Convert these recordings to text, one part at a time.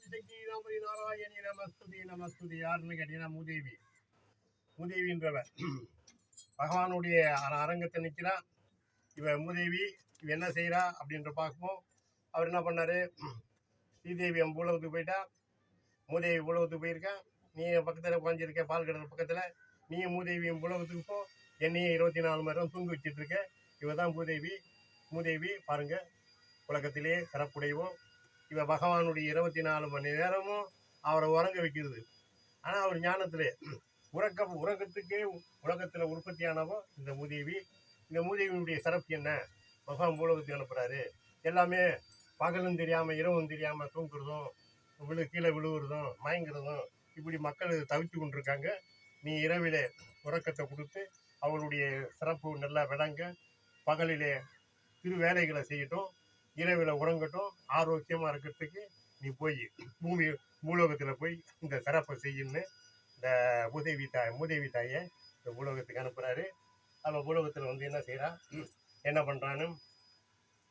நாராயணி நமஸ்துதி நமஸ்துதி. யாருன்னு கேட்டீங்கன்னா மூதேவின்றவ பகவானுடைய அரங்கத்தை நிற்கிறா. இவ மூதேவி. இவ என்ன செய்யறா அப்படின்ற பார்ப்போம். அவர் என்ன பண்ணாரு, ஸ்ரீதேவி பூலகத்துக்கு போயிட்டா. மூதேவி பூலகத்துக்கு போயிருக்கேன். நீ பக்கத்தில் உட்காந்துருக்க பால் கடல் பக்கத்தில். நீ மூதேவியும் பூலகத்துக்கு போ. என்னையும் 24 மணி நேரம் தூங்கி வச்சுட்டு இருக்க. இவ தான் மூதேவி பாருங்க. உலகத்திலே சிறப்புடையவோம். இவ பகவானுடைய 24 மணி நேரமும் அவரை உறங்க வைக்கிறது. ஆனால் அவர் ஞானத்திலே உறக்கத்துக்கே உலகத்தில் உற்பத்தியானவோ இந்த மூதேவி. இந்த மூதேவியினுடைய சிறப்பு என்ன? பகவான் பூலகத்துக்கு அனுப்புகிறாரு. எல்லாமே பகலும் தெரியாமல் இரவும் தெரியாமல் தூங்குறதும் கீழே விழுவுறதும் மயங்குறதும் இப்படி மக்கள் தவித்து கொண்டிருக்காங்க. நீ இரவிலே உறக்கத்தை கொடுத்து அவளுடைய சிறப்பு நல்லா விளங்க. பகலிலே திரு வேலைகளை செய்யட்டும், இரவில் உறங்கட்டும். ஆரோக்கியமாக இருக்கிறதுக்கு நீ போய் பூலோகத்தில் போய் இந்த சிறப்பை செய்யணுன்னு இந்த மூதேவி தாயை இந்த பூலோகத்துக்கு அனுப்புகிறாரு. அவன் பூலோகத்தில் என்ன செய்கிறான், என்ன பண்ணுறான்னு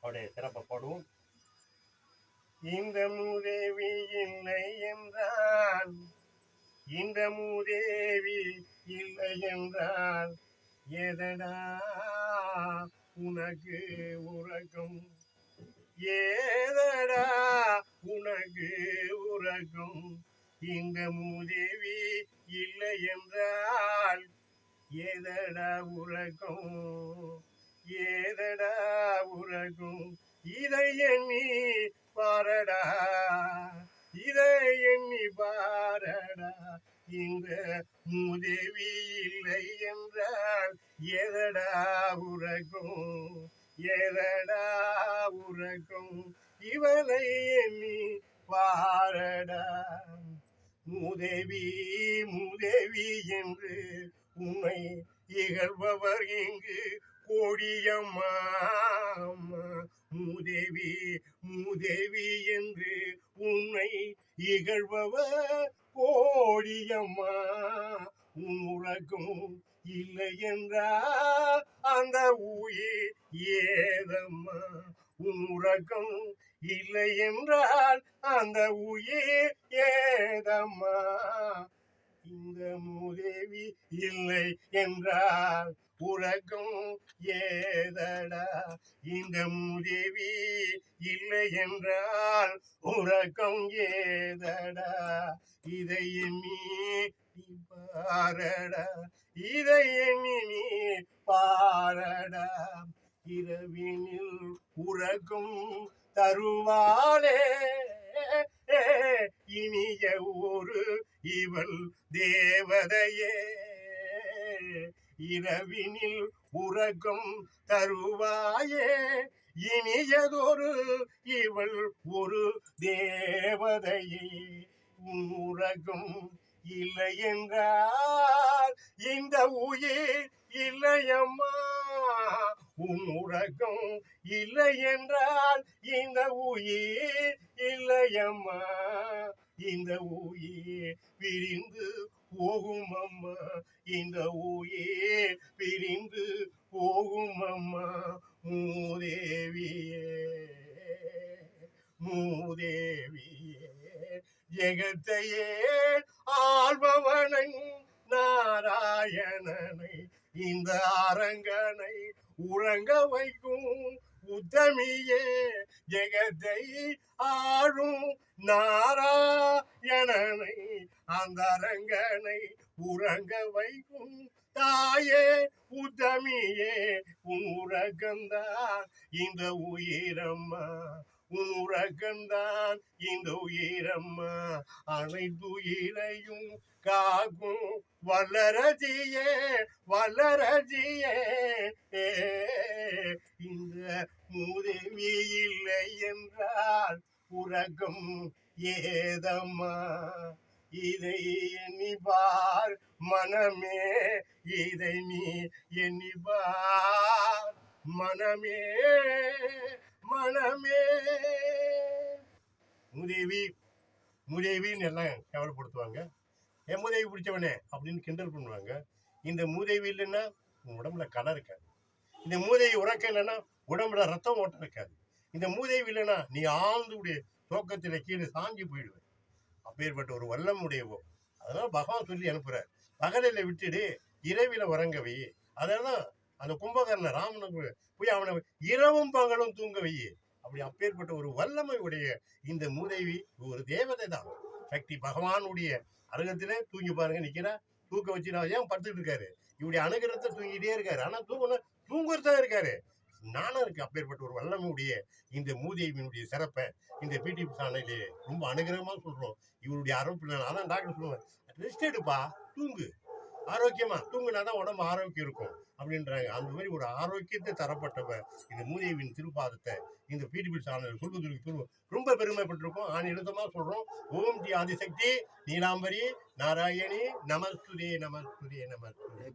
அவருடைய சிறப்பை போடுவோம். இந்த மூதேவி இல்லை என்றால், இந்த மூதேவி இல்லை என்றால் ஏதடா உனக்கு உறக்கம், ஏதடா உனக்கு உறக்கம். இந்த மூதேவி இல்லை என்றால் ஏதடா உறக்கம், ஏதடா உறக்கம். இதை எண்ணி பாரடா, இதை எண்ணி பாரடா. இந்த மூதேவி இல்லை என்றால் ஏதடா உறக்கம், ஏதடா உறக்கம். இவனை எண்ணி பாரடா. மூதேவி என்று உன்னை இகழ்பவர் இங்கு கோடியம்மா. மூதேவி என்று உன்னை இகழ்பவர் கோடியம்மா. உன் உறக்கம் இல்லை என்றால் அந்த உயிர் ஏதம்மா. உன் உறக்கம் இல்லை என்றால் அந்த உயிர் ஏதம்மா. இந்த மூதேவி இல்லை என்றால் உறக்கம் ஏதடா. இந்த மூதேவி இல்லை என்றால் உறக்கம் ஏதடா. இதை எண்ணி பாரடா, இதை எண்ணி நீ பாரடா. இரவினில் உறக்கம் தருவாளே இனிய ஒரு இவள் தேவதையே. இரவினில் உறக்கம் தருவாயே இனியதொரு இவள் ஒரு தேவதையே. உறக்கம் இல்லை என்றால் இந்த உயிர் இல்லையம்மா. உன் உறக்கம் இல்லை என்றால் இந்த உயிர் இல்லையம்மா. இந்த உயிர் பிரிந்து போகும் அம்மா, இந்த உயிர் பிரிந்து போகும் அம்மா. மூதேவியே ஜெகத்தையே ஆள்பவனை நாராயணனை இந்த அரங்கனை உறங்க வைக்கும் உத்தமியே. ஜெகத்தை ஆளும் நாராயணனை அந்த அரங்கனை உறங்க வைக்கும் தாயே உத்தமியே. உன் உறக்கம்தான் இந்த உயிரம்மா, உன் உறக்கம்தான் இந்த உயிரம்மா. அனைத்து உயிரையும் காக்கும் வல்லரசியே, வல்லரசியே. இந்த மூதேவி இல்லை என்றால் உறக்கம் ஏதம்மா. இதை எண்ணி பார் மனமே, இதை நீ எண்ணி பார் மனமே, மனமே. மூதேவின்னு எல்லாம் கேவலப்படுத்துவாங்க. என் மூதேவி பிடிச்சவனே அப்படின்னு கிண்டல் பண்ணுவாங்க. இந்த மூதேவி இல்லைன்னா உன் உடம்புல கலை இருக்காது. இந்த மூதேவி உறக்கம் இல்லைன்னா உடம்புல ரத்தம் ஓட்டம் இருக்காது. இந்த மூதேவி இல்லைன்னா நீ ஆழ்ந்துடைய தோக்கத்தில் கீழே சாஞ்சி போயிடுவேன். அப்பேற்பட்ட ஒரு வல்லம் உடையவோ. அதனால பகவான் சொல்லி அனுப்புறார், பகலில விட்டுடு இரவில உறங்கவை. அதனால அந்த கும்பகர்ண ராமனுக்கு போய் அவனை இரவும் பகலும் தூங்க வை. அப்படி அப்பேற்பட்ட ஒரு வல்லமை உடைய இந்த மூதேவி ஒரு தேவதை தான். சக்தி பகவானுடைய அருகத்திலே தூங்கி பாருங்க நிக்கிறா, தூக்க வச்சு ஏன் படுத்துட்டு இருக்காரு, இவருடைய அனுகிரகத்தை தூங்கிட்டே இருக்காரு. ஆனா தூங்குறதா இருக்காரு, ஞானம் இருக்கு. அப்பேற்பட்ட ஒரு வல்லமையுடைய இந்த மூதேவியினுடைய சிறப்பை இந்த பிடி சாலையிலே ரொம்ப அனுகிரகமா சொல்றோம். இவருடைய அரவப்பிள்ளை. அதான் டாக்டர் சொல்லுவாங்க, ரெஸ்ட் எடுப்பா, தூங்கு, ஆரோக்கியமா தூங்குனாதான் உடம்பு ஆரோக்கியம் இருக்கும் அப்படின்றாங்க. அந்த மாதிரி ஒரு ஆரோக்கியத்தை தரப்பட்டவ இந்த மூதேவியின் திருப்பாதத்தை இந்த பிடிபி சாலையில் சொல்வதற்கு ரொம்ப பெருமைப்பட்டிருக்கோம். எழுத்தமா சொல்றோம். ஓம் டி ஆதிசக்தி நீலாம்பரி நாராயணி நமஸ்துதே நமஸ்துதே நமஸ்துதே.